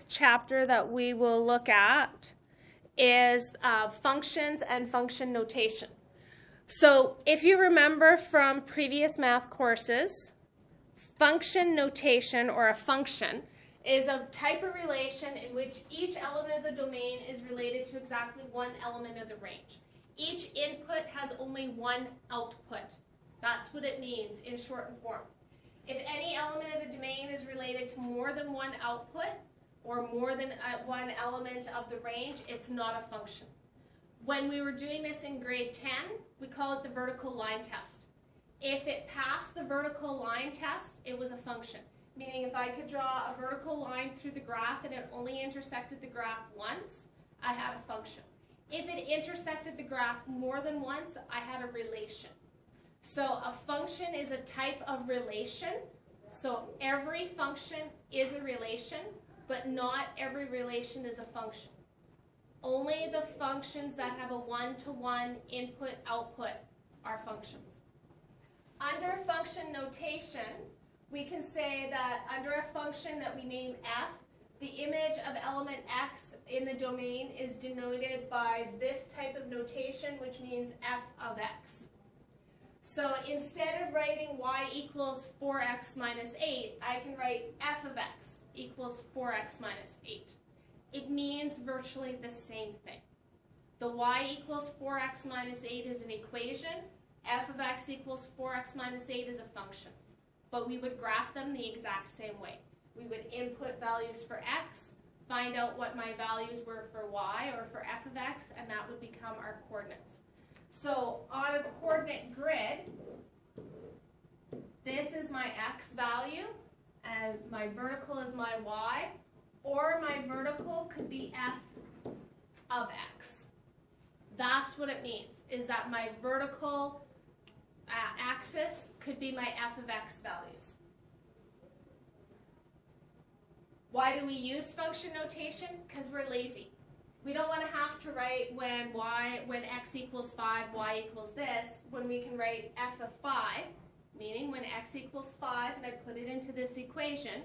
Chapter that we will look at is functions and function notation. So if you remember from previous math courses, function notation, or a function, is a type of relation in which each element of the domain is related to exactly one element of the range. Each input has only one output. That's what it means in shortened form. If any element of the domain is related to more than one output, or more than one element of the range, it's not a function. When we were doing this in grade 10, we call it the vertical line test. If it passed the vertical line test, it was a function. Meaning if I could draw a vertical line through the graph and it only intersected the graph once, I had a function. If it intersected the graph more than once, I had a relation. So a function is a type of relation. So every function is a relation, but not every relation is a function. Only the functions that have a one-to-one input-output are functions. Under function notation, we can say that under a function that we name f, the image of element x in the domain is denoted by this type of notation, which means f of x. So instead of writing y equals 4x minus 8, I can write f of x equals 4x minus 8. It means virtually the same thing. The y equals 4x minus 8 is an equation. F of x equals 4x minus 8 is a function. But we would graph them the exact same way. We would input values for x, find out what my values were for y or for f of x, and that would become our coordinates. So on a coordinate grid, this is my x value, and my vertical is my y, or my vertical could be f of x. That's what it means, is that my vertical axis could be my f of x values. Why do we use function notation? Because we're lazy. We don't want to have to write when x equals 5, y equals this, when we can write f of 5, meaning when x equals 5 and I put it into this equation,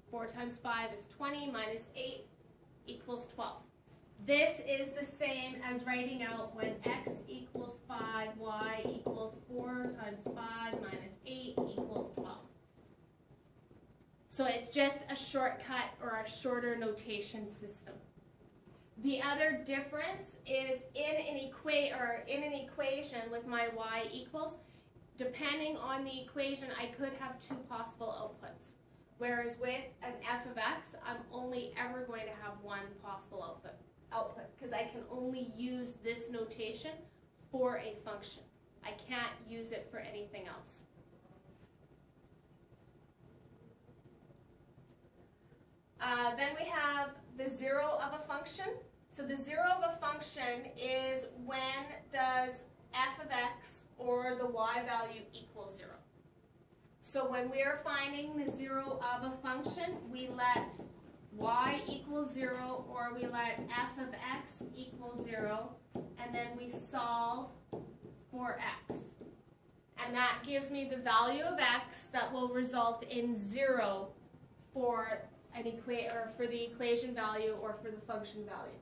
4 times 5 is 20 minus 8 equals 12. This is the same as writing out when x equals 5, y equals 4 times 5 minus 8 equals 12. So it's just a shortcut or a shorter notation system. The other difference is in an equation with my y equals, depending on the equation, I could have two possible outputs. Whereas with an f of x, I'm only ever going to have one possible output because I can only use this notation for a function. I can't use it for anything else. Then we have the zero of a function. So the zero of a function is when does f of x or the y value equal 0. So when we are finding the zero of a function, we let y equal 0 or we let f of x equal 0, and then we solve for x. And that gives me the value of x that will result in 0 for for the equation value or for the function value.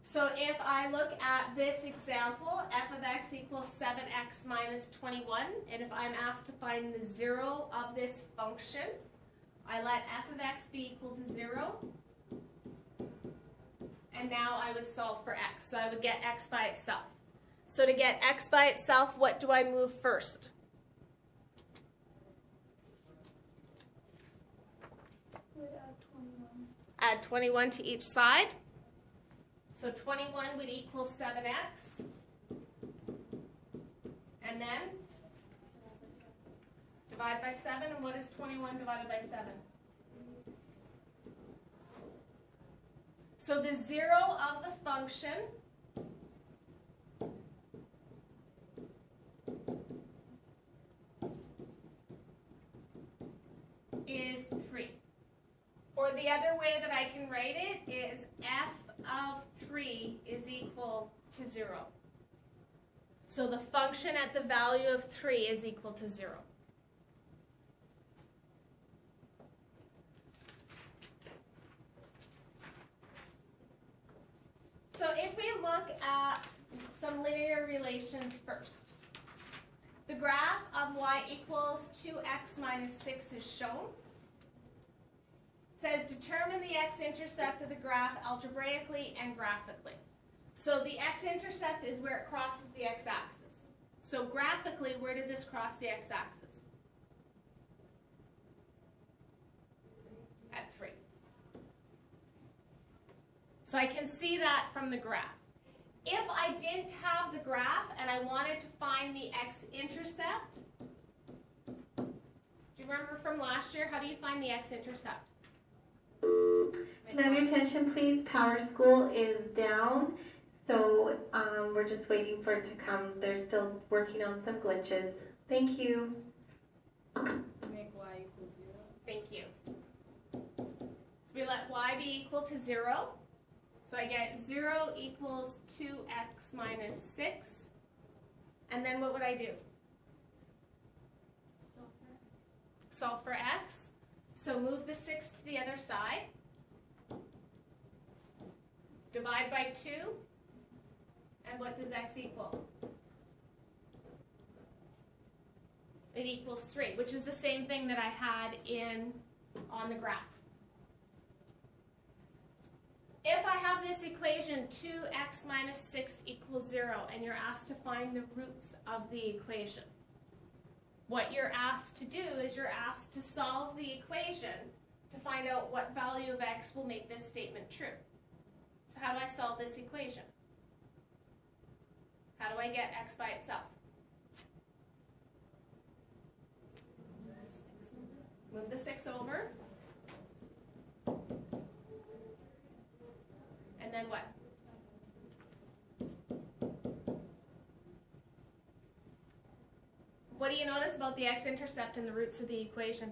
So if I look at this example, f of x equals 7x minus 21, and if I'm asked to find the zero of this function, I let f of x be equal to 0, and now I would solve for x. So I would get x by itself. So to get x by itself, what do I move first? Add 21 to each side. So 21 would equal 7x. And then divide by 7. And what is 21 divided by 7? So the zero of the function is 3. Or the other way that I can write it is f of 3 is equal to 0. So the function at the value of 3 is equal to 0. look at some linear relations first. The graph of y equals 2x minus 6 is shown. It says determine the x-intercept of the graph algebraically and graphically. So the x-intercept is where it crosses the x-axis. So graphically, where did this cross the x-axis? At 3. So I can see that from the graph. If I didn't have the graph and I wanted to find the x-intercept, do you remember from last year, how do you find the x-intercept? Can I have your attention, please? Power School is down, so we're just waiting for it to come. They're still working on some glitches. Thank you. Make y equal 0. Thank you. So we let y be equal to 0. So I get 0 equals 2x minus 6. And then what would I do? Solve for x. So move the 6 to the other side. Divide by 2. And what does x equal? It equals 3, which is the same thing that I had on the graph. If I have this equation, 2x minus 6 equals 0, and you're asked to find the roots of the equation, what you're asked to do is you're asked to solve the equation to find out what value of x will make this statement true. So how do I solve this equation? How do I get x by itself? Move the 6 over. And then what? What do you notice about the x-intercept and the roots of the equation?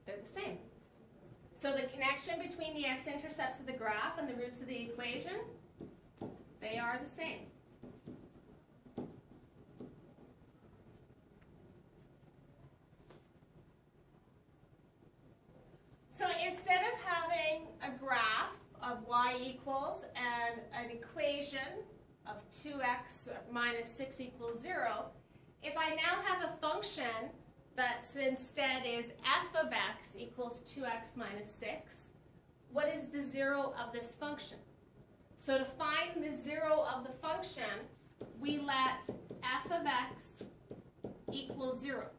They're the same. So the connection between the x-intercepts of the graph and the roots of the equation, they are the same. So instead of having a graph of y equals and an equation of 2x minus 6 equals 0, if I now have a function that instead is f of x equals 2x minus 6, what is the 0 of this function? So to find the 0 of the function, we let f of x equal 0.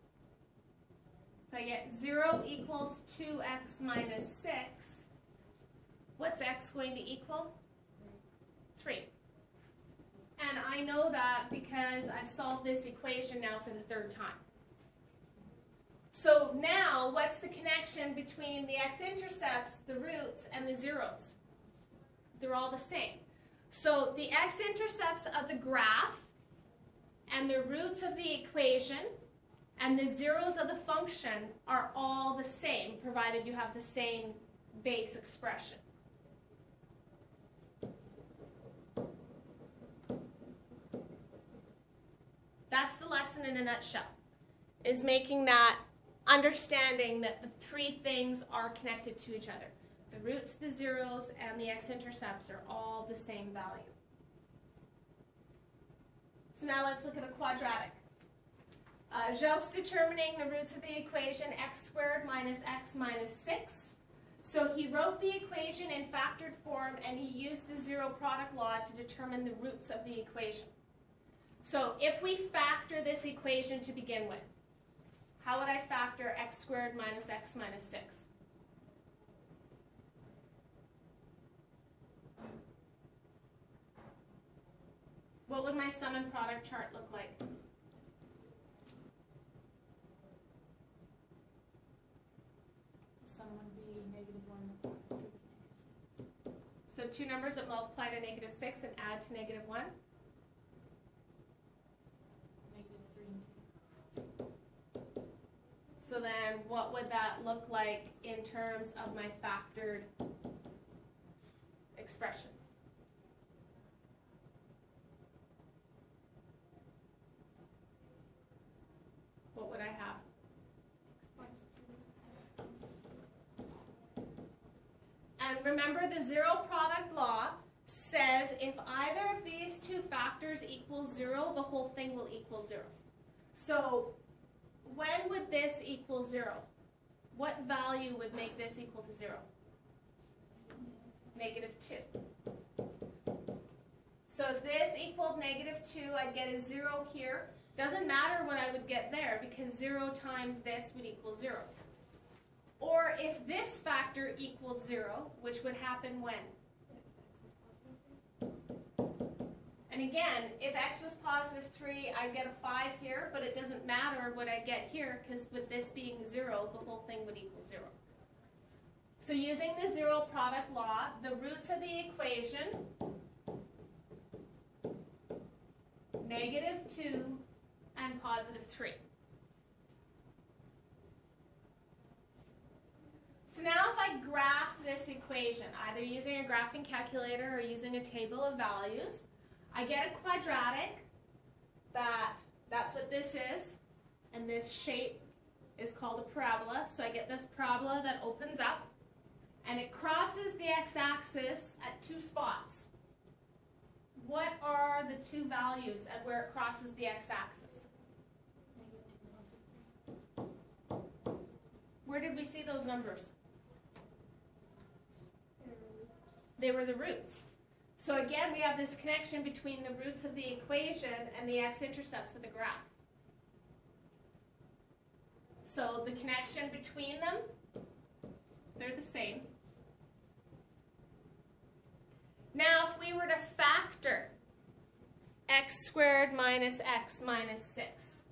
So I get 0 equals 2x minus 6. What's x going to equal? 3. And I know that because I've solved this equation now for the 3rd time. So now, what's the connection between the x-intercepts, the roots, and the zeros? They're all the same. So the x-intercepts of the graph and the roots of the equation and the zeros of the function are all the same, provided you have the same base expression. That's the lesson in a nutshell, is making that understanding that the 3 things are connected to each other. The roots, the zeros, and the x-intercepts are all the same value. So now let's look at a quadratic. Jacques determining the roots of the equation x squared minus x minus 6. So he wrote the equation in factored form and he used the zero product law to determine the roots of the equation. So if we factor this equation to begin with, how would I factor x squared minus x minus 6? What would my sum and product chart look like? The sum would be -1, the product would be -6. So 2 numbers that multiply to -6 and add to -1? -3 and 2. So then what would that look like in terms of my factored expression? What would I have? And remember, the zero product law says says if either of these two factors equals 0, the whole thing will equal 0. So when would this equal 0? What value would make this equal to 0? -2. So if this equaled -2, I'd get a 0 here. Doesn't matter what I would get there because 0 times this would equal 0. Or if this factor equaled 0, which would happen when? And again, if x was +3, I'd get a 5 here, but it doesn't matter what I get here because with this being 0, the whole thing would equal 0. So using the zero product law, the roots of the equation, -2 and +3. So now if I graphed this equation, either using a graphing calculator or using a table of values, I get a quadratic that's what this is, and this shape is called a parabola. So I get this parabola that opens up, and it crosses the x-axis at 2 spots. What are the 2 values at where it crosses the x-axis? Where did we see those numbers? They were the roots. So again, we have this connection between the roots of the equation and the x-intercepts of the graph. So the connection between them, they're the same. Now, if we were to factor x squared minus x minus 6,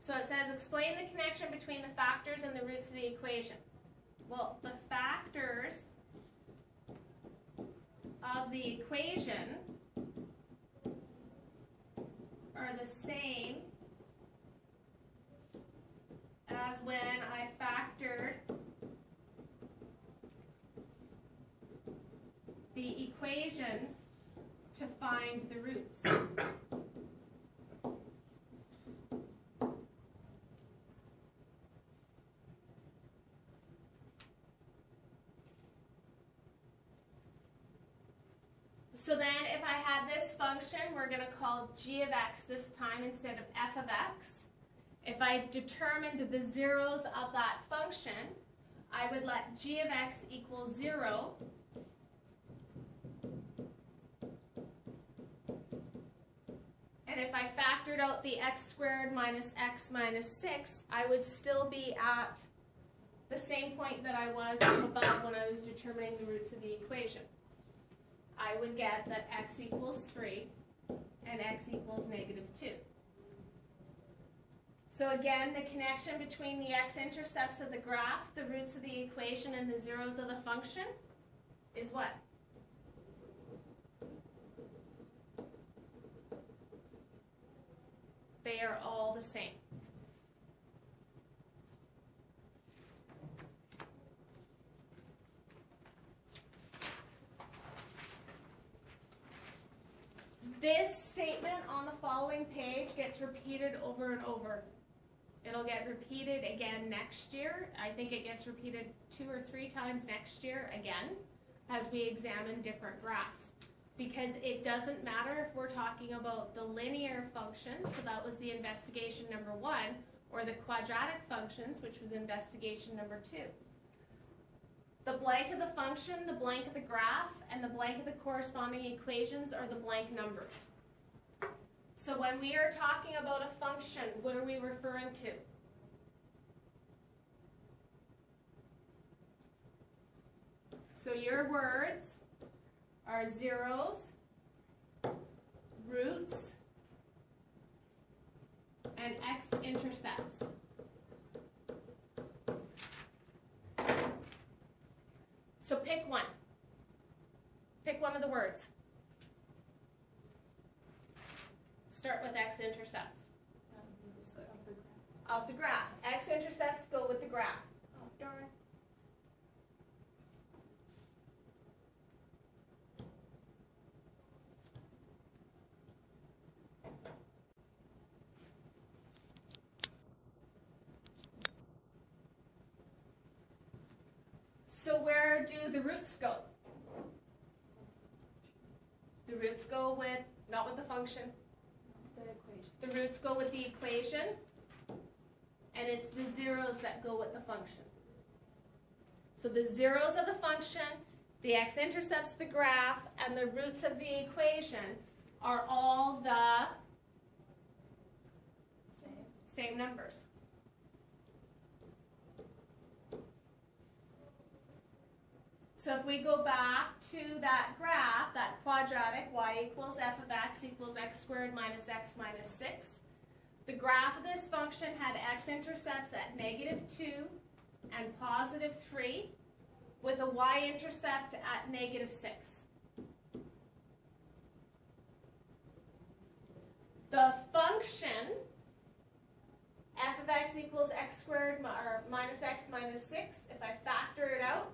so it says explain the connection between the factors and the roots of the equation. Well, the factors of the equation are the same as when I factored the equation to find the roots. So then if I had this function, we're going to call g of x this time instead of f of x. If I determined the zeros of that function, I would let g of x equal 0. And if I factored out the x squared minus x minus 6, I would still be at the same point that I was above when I was determining the roots of the equation. I would get that x equals 3 and x equals -2. So again, the connection between the x-intercepts of the graph, the roots of the equation, and the zeros of the function is what? They are all the same. This statement on the following page gets repeated over and over. It'll get repeated again next year. I think it gets repeated 2 or 3 times next year again as we examine different graphs. Because it doesn't matter if we're talking about the linear functions, so that was the investigation number 1, or the quadratic functions, which was investigation number 2. The blank of the function, the blank of the graph, and the blank of the corresponding equations are the blank numbers. So when we are talking about a function, what are we referring to? So your words are zeros, roots, and x-intercepts. So pick one. Pick one of the words. Start with x-intercepts. Of the graph. X-intercepts go with the graph. Oh, darn. do the roots go? The roots go with, not with the function. The equation. The roots go with the equation, and it's the zeros that go with the function. So the zeros of the function, the x-intercepts of the graph, and the roots of the equation are all the same numbers. So if we go back to that graph, that quadratic, y equals f of x equals x squared minus x minus 6, the graph of this function had x-intercepts at -2 and +3 with a y-intercept at -6. The function f of x equals x squared or minus x minus 6, if I factor it out,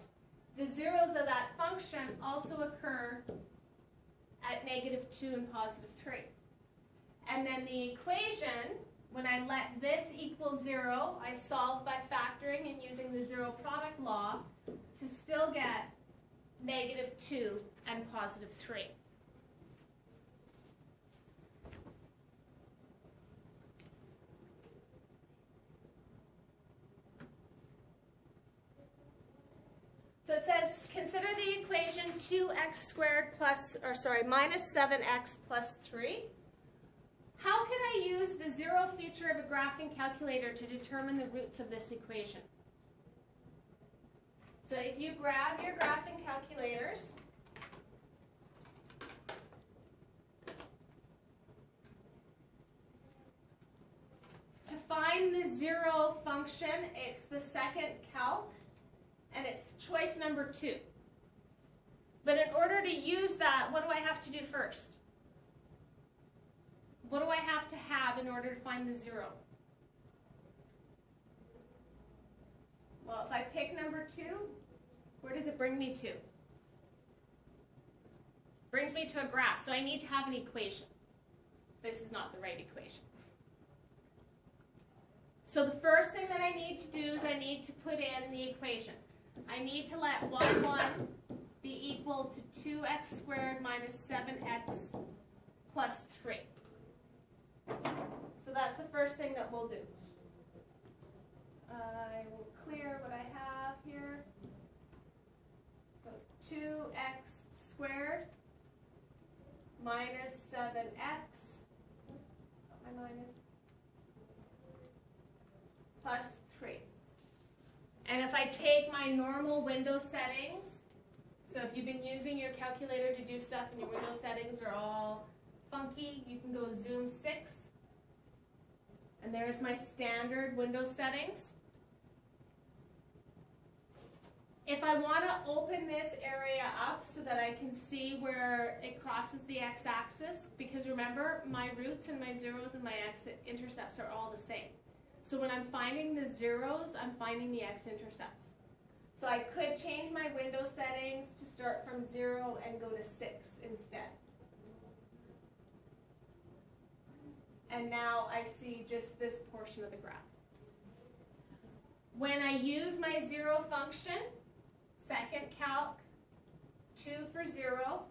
the zeros of that function also occur at -2 and +3. And then the equation, when I let this equal 0, I solve by factoring and using the zero product law to still get -2 and +3. So it says, consider the equation 2x squared minus 7x plus 3. How can I use the zero feature of a graphing calculator to determine the roots of this equation? So if you grab your graphing calculators, to find the zero function, it's the second calc, and it's choice number 2. But in order to use that, what do I have to do first? What do I have to have in order to find the zero? Well, if I pick number 2, where does it bring me to? Brings me to a graph, so I need to have an equation. This is not the right equation. So the first thing that I need to do is I need to put in the equation. I need to let y1 be equal to 2x squared minus 7x plus 3. So that's the first thing that we'll do. I will clear what I have here. So 2x squared minus 7x, my minus, plus 3. And if I take my normal window settings, so if you've been using your calculator to do stuff and your window settings are all funky, you can go zoom 6. And there's my standard window settings. If I want to open this area up so that I can see where it crosses the x-axis, because remember, my roots and my zeros and my x-intercepts are all the same. So when I'm finding the zeros, I'm finding the x-intercepts. So I could change my window settings to start from 0 and go to 6 instead. And now I see just this portion of the graph. When I use my zero function, second calc, 2 for 0,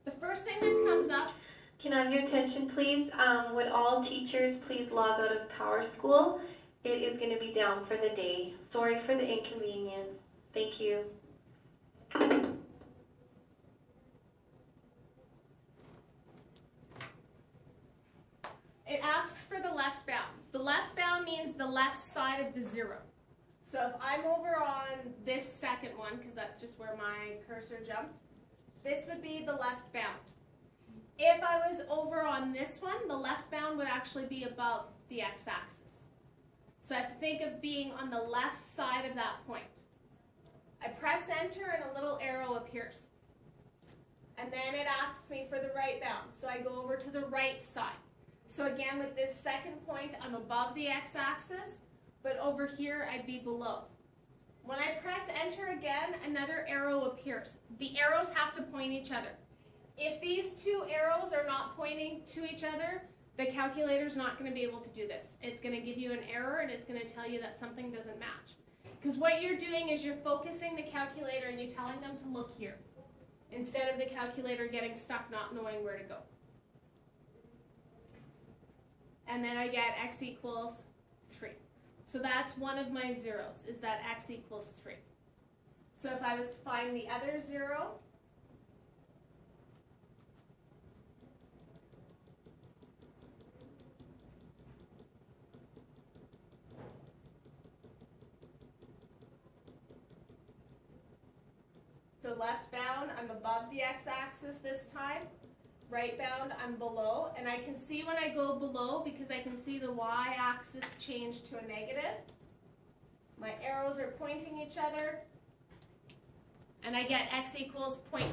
the first thing that comes up. Can I have your attention, please? Would all teachers please log out of PowerSchool? It is going to be down for the day. Sorry for the inconvenience. Thank you. It asks for the left bound. The left bound means the left side of the 0. So if I'm over on this second one, because that's just where my cursor jumped, this would be the left bound. If I was over on this one, the left bound would actually be above the x-axis. So I have to think of being on the left side of that point. I press enter and a little arrow appears. And then it asks me for the right bound. So I go over to the right side. So again, with this second point, I'm above the x-axis, but over here I'd be below. When I press enter again, another arrow appears. The arrows have to point each other. If these two arrows are not pointing to each other, the calculator's not going to be able to do this. It's going to give you an error and it's going to tell you that something doesn't match. Because what you're doing is you're focusing the calculator and you're telling them to look here, instead of the calculator getting stuck not knowing where to go. And then I get x equals 3. So that's one of my zeros, is that x equals 3. So if I was to find the other 0, so left bound, I'm above the x-axis this time. Right bound, I'm below. And I can see when I go below, because I can see the y-axis change to a negative. My arrows are pointing each other. And I get x equals 0.5.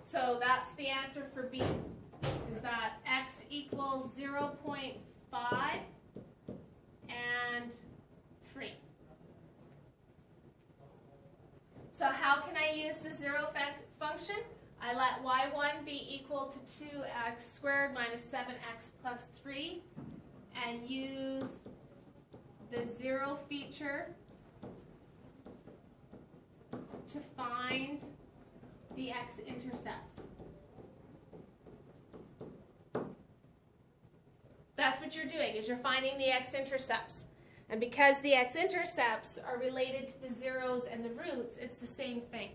So that's the answer for B, is that x equals 0.5 and 3. So how can I use the zero function? I let y1 be equal to 2x squared minus 7x plus 3 and use the 0 feature to find the x-intercepts. That's what you're doing, is you're finding the x-intercepts. And because the x-intercepts are related to the zeros and the roots, it's the same thing.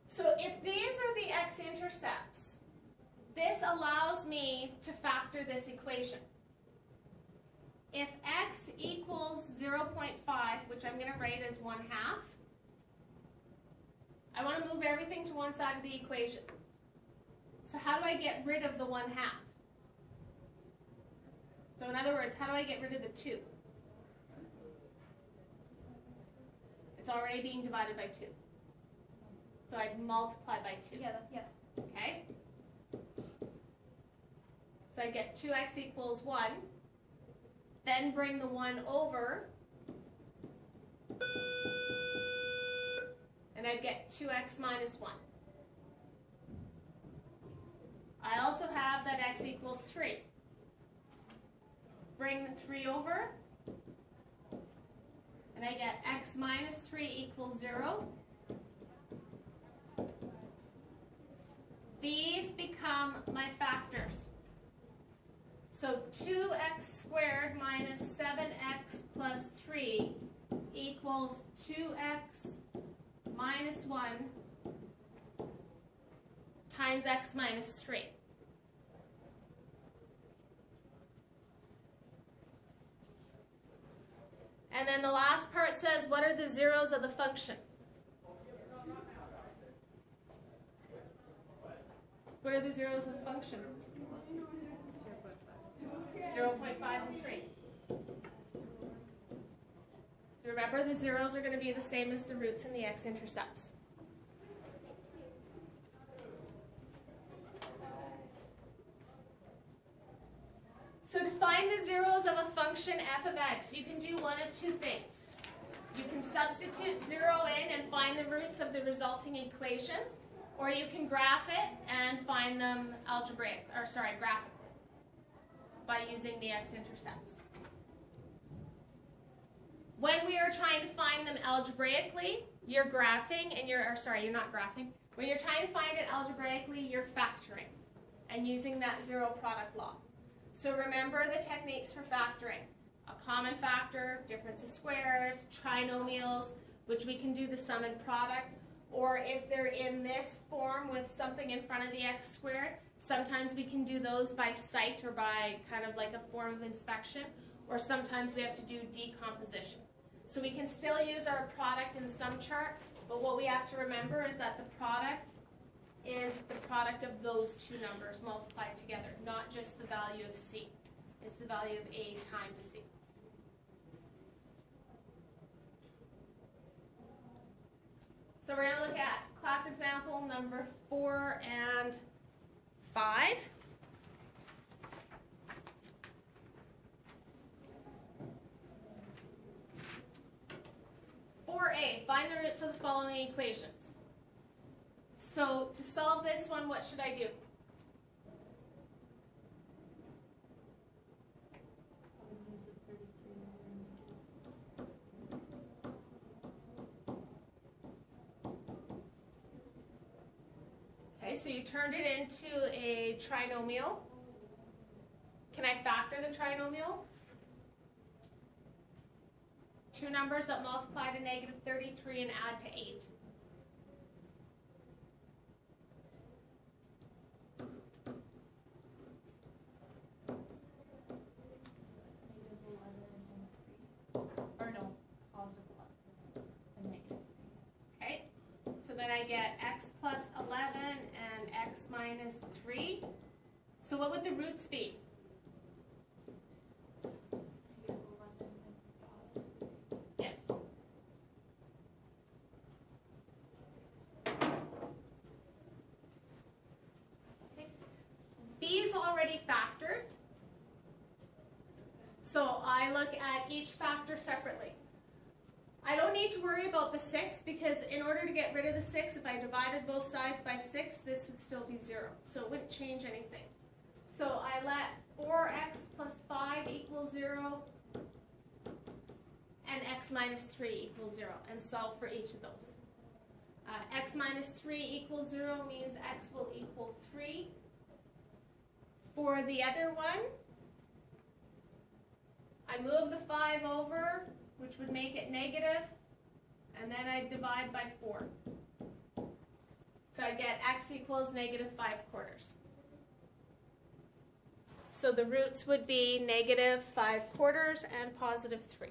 So if these are the x-intercepts, this allows me to factor this equation. If x equals 0.5, which I'm going to write as 1/2, I want to move everything to one side of the equation. So how do I get rid of the 1/2? So in other words, how do I get rid of the 2? It's already being divided by 2. So I'd multiply by 2. Yeah. Okay? So I get 2x equals 1. Then bring the 1 over. And I'd get 2x minus 1. I also have that x equals 3. Bring the 3 over. And I get x minus 3 equals 0. These become my factors. So 2x squared minus 7x plus 3 equals 2x minus 1 times x minus 3. And then the last part says, what are the zeros of the function? What are the zeros of the function? 0.5 and 3. Remember, the zeros are going to be the same as the roots and the x-intercepts. So to find the zeros of a function f of x, you can do one of two things. You can substitute 0 in and find the roots of the resulting equation, or you can graph it and find them graphically by using the x-intercepts. When we are trying to find them algebraically, you're graphing and you're not graphing. When you're trying to find it algebraically, you're factoring and using that zero product law. So remember the techniques for factoring. A common factor, difference of squares, trinomials, which we can do the sum and product, or if they're in this form with something in front of the x squared, sometimes we can do those by sight or by kind of like a form of inspection, or sometimes we have to do decomposition. So we can still use our product in sum chart, but what we have to remember is that the product is the product of those two numbers multiplied together, not just the value of C. It's the value of A times C. So we're going to look at class example number 4 and 5. A, find the roots of the following equations. So to solve this one, what should I do? Okay, so you turned it into a trinomial. Can I factor the trinomial? Two numbers that multiply to negative 33 and add to 8. Or no, positive 11 and negative 3. Okay, so then I get x plus 11 and x minus 3. So what would the roots be? Negative 11 and positive 3. Yes. Okay. B is already factored. So I look at each factor separately. I don't need to worry about the 6 because in order to get rid of the 6, if I divided both sides by 6, this would still be 0. So it wouldn't change anything. So I let 4x plus 5 equal 0 and x minus 3 equals 0 and solve for each of those. X minus 3 equals 0 means x will equal 3. For the other one, I move the 5 over, which would make it negative, and then I divide by 4. So I get x equals negative 5 quarters. So the roots would be negative 5 quarters and positive 3.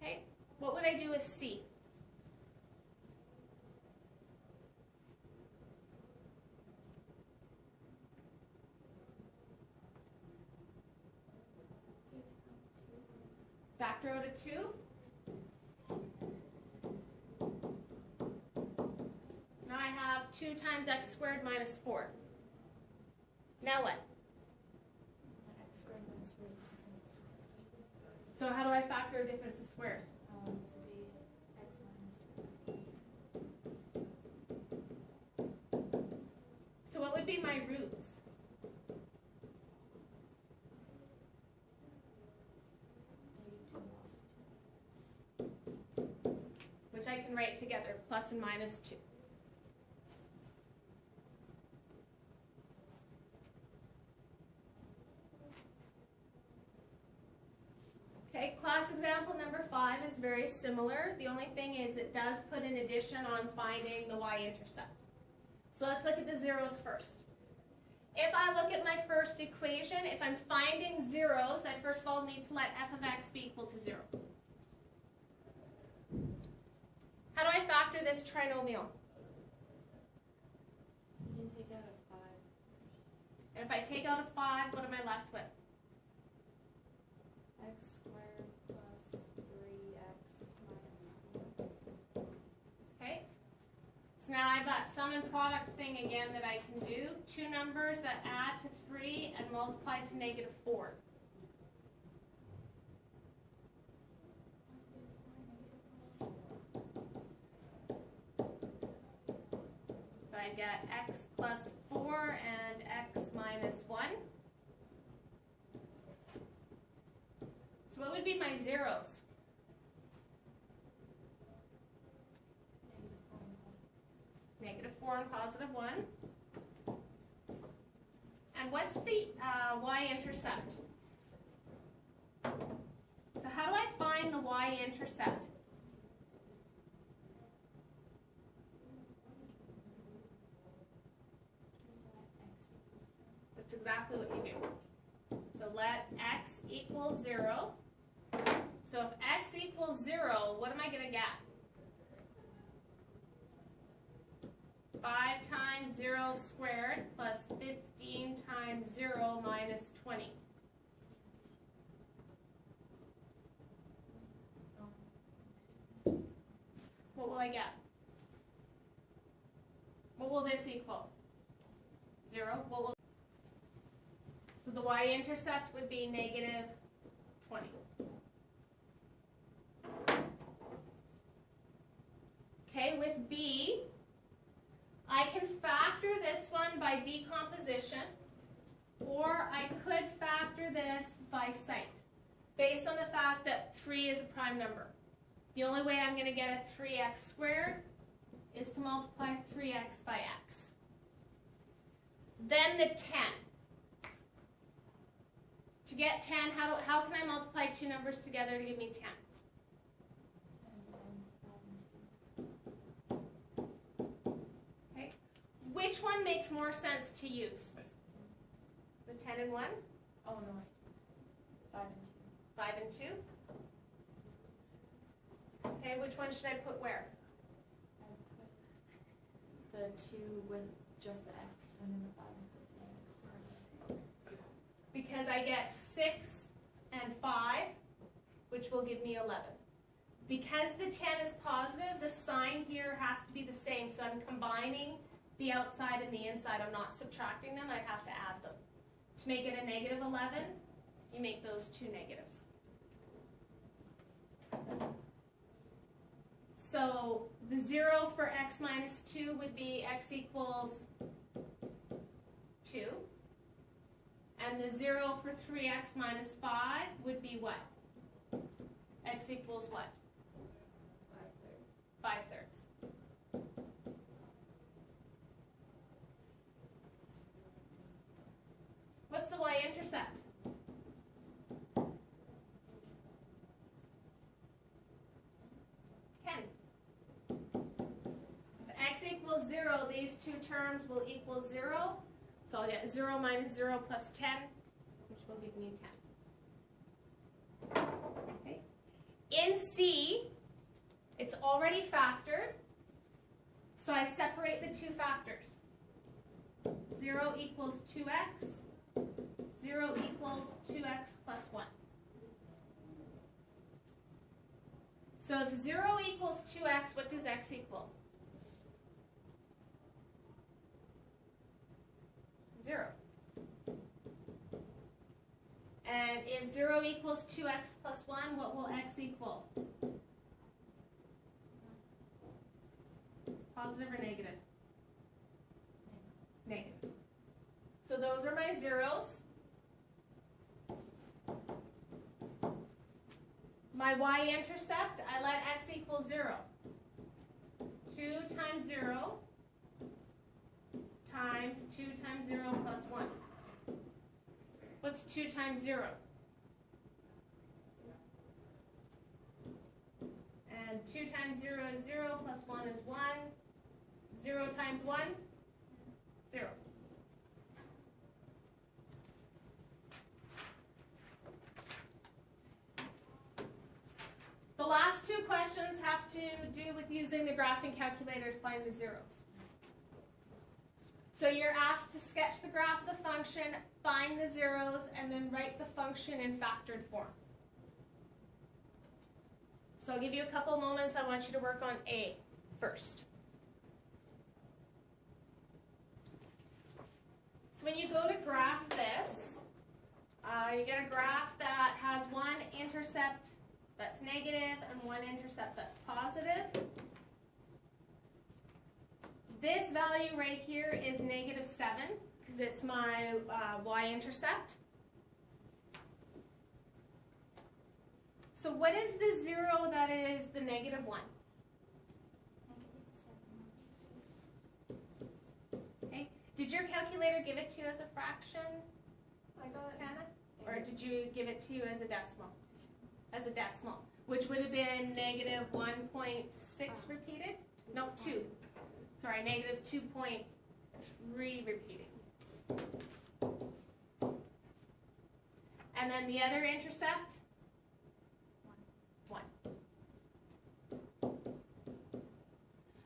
Okay, what would I do with C? Factor out a 2. Now I have 2 times x squared minus 4. Now what? X squared minus 4 is a difference of squares. So how do I factor a difference of squares? This would be x minus 2x. So what would be my roots? Which I can write together, plus and minus 2. Okay, class example number 5 is very similar. The only thing is it does put an addition on finding the y-intercept. So let's look at the zeros first. If I look at my first equation, if I'm finding zeros, I first of all need to let f of x be equal to 0. How do I factor this trinomial? You can take out a 5. And if I take out a 5, what am I left with? X squared plus 3x minus 4. Okay? So now I've got sum and product thing again that I can do. Two numbers that add to 3 and multiply to negative 4. So I get x plus 4 and x minus 1. So what would be my zeros? Negative 4 and positive 1. And what's the y-intercept? So how do I find the y-intercept? That's exactly what you do. So let x equal 0. So if x equals 0, what am I going to get? 5 times 0 squared plus 15 times 0 minus 20. What will I get? What will this equal? 0. What will? So the y-intercept would be negative 20. Okay, with B, I can factor this one by decomposition. Or I could factor this by sight, based on the fact that 3 is a prime number. The only way I'm going to get a 3x squared is to multiply 3x by x. Then the 10. To get 10, how can I multiply two numbers together to give me 10? Okay. Which one makes more sense to use? The 10 and 1? Oh, no, wait. 5 and 5 and 2? Okay, which one should I put where? 2. I put the 2 with just the x, and then the 5 with the 3x. Because I get 6 and 5, which will give me 11. Because the 10 is positive, the sign here has to be the same, so I'm combining the outside and the inside. I'm not subtracting them, I have to add them. To make it a negative 11, you make those two negatives. So the 0 for x minus 2 would be x equals 2. And the 0 for 3x minus 5 would be what? X equals what? 5 thirds. What's the y-intercept? 10. If x equals 0, these two terms will equal 0. So I'll get 0 minus 0 plus 10, which will give me 10. Okay. In C, it's already factored, so I separate the two factors. 0 equals 2x, 0 equals 2x plus 1. So if 0 equals 2x, what does x equal? 0. And if 0 equals 2x plus 1, what will x equal? Positive or negative? Negative. So those are my zeros. My y-intercept, I let x equal 0. 2 times 0 times 2 times 0 plus 1. What's 2 times 0? And 2 times 0 is 0, plus 1 is 1. 0 times 1? 0. The last two questions have to do with using the graphing calculator to find the zeros. So you're asked to sketch the graph of the function, find the zeros, and then write the function in factored form. So I'll give you a couple moments. I want you to work on A first. So when you go to graph this, you get a graph that has one intercept that's negative and one intercept that's positive. This value right here is negative 7 because it's my y-intercept. So what is the 0 that is the negative 1? Okay. Did your calculator give it to you as a fraction, Santa? Or did you give it to you as a decimal? As a decimal, which would have been negative 1.6 repeated? No, 2. Sorry, negative 2.3 repeating. And then the other intercept? 1.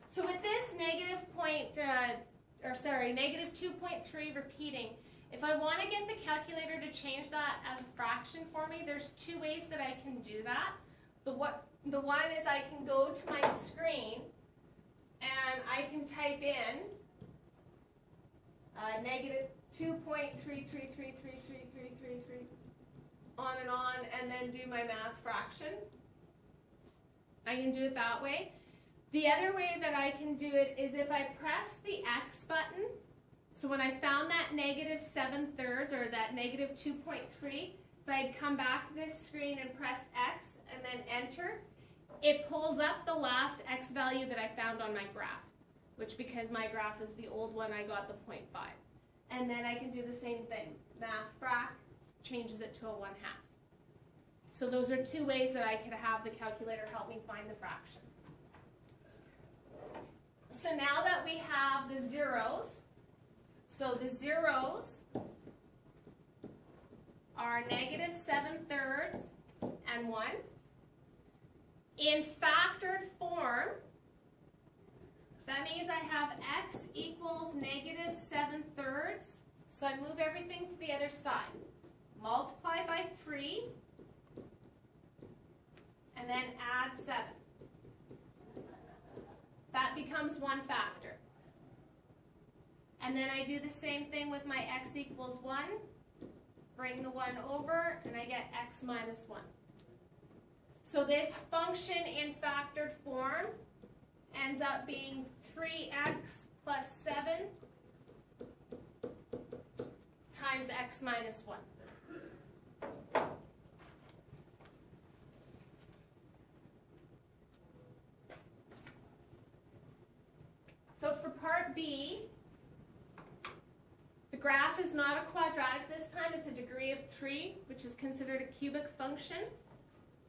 So with this negative negative 2.3 repeating, if I want to get the calculator to change that as a fraction for me, there's two ways that I can do that. The one is I can go to my screen and I can type in negative 2.3333333 on, and then do my math fraction. I can do it that way. The other way that I can do it is if I press the X button So when I found that negative 7/3 or that negative 2.3, if I'd come back to this screen and pressed X and then enter, it pulls up the last X value that I found on my graph, which because my graph is the old one, I got the 0.5. And then I can do the same thing. Math frac changes it to a 1/2. So those are two ways that I could have the calculator help me find the fraction. So now that we have the zeros, so the zeros are negative 7/3 and 1. In factored form, that means I have x equals negative 7/3. So I move everything to the other side. Multiply by 3, and then add 7. That becomes one factor. And then I do the same thing with my x equals 1. Bring the 1 over, and I get x minus 1. So this function in factored form ends up being 3x plus 7 times x minus 1. So for part B, the graph is not a quadratic this time, it's a degree of 3, which is considered a cubic function.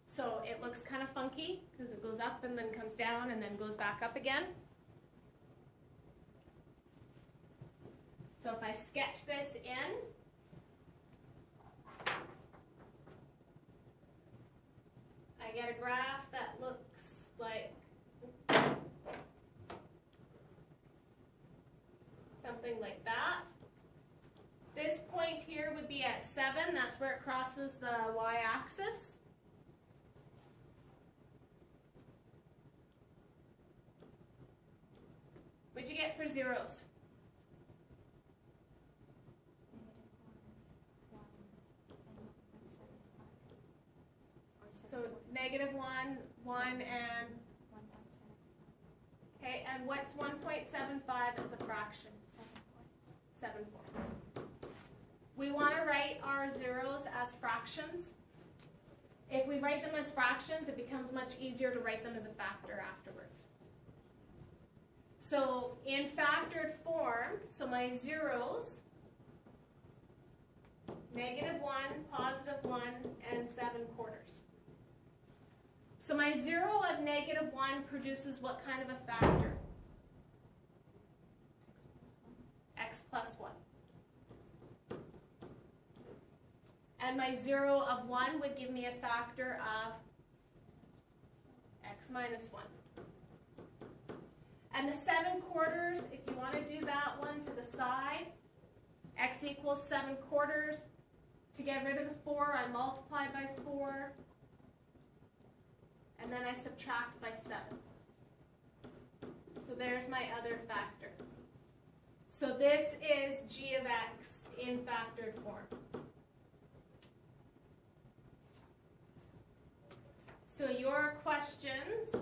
So it looks kind of funky because it goes up and then comes down and then goes back up again. So if I sketch this in, I get a graph that looks like something like that. This point here would be at 7. That's where it crosses the y-axis. What'd you get for zeros? So negative 1, 1, and 1.7. okay, and what's 1.75 as a fraction? 7 points. 7 points. We want to write our zeros as fractions. If we write them as fractions, it becomes much easier to write them as a factor afterwards. So in factored form, so my zeros, negative 1, positive 1, and 7/4. So my 0 of negative 1 produces what kind of a factor? X plus 1. And my 0 of 1 would give me a factor of x minus 1. And the 7/4, if you want to do that one to the side, x equals 7/4. To get rid of the 4, I multiply by 4. And then I subtract by 7. So there's my other factor. So this is g of x in factored form. So your questions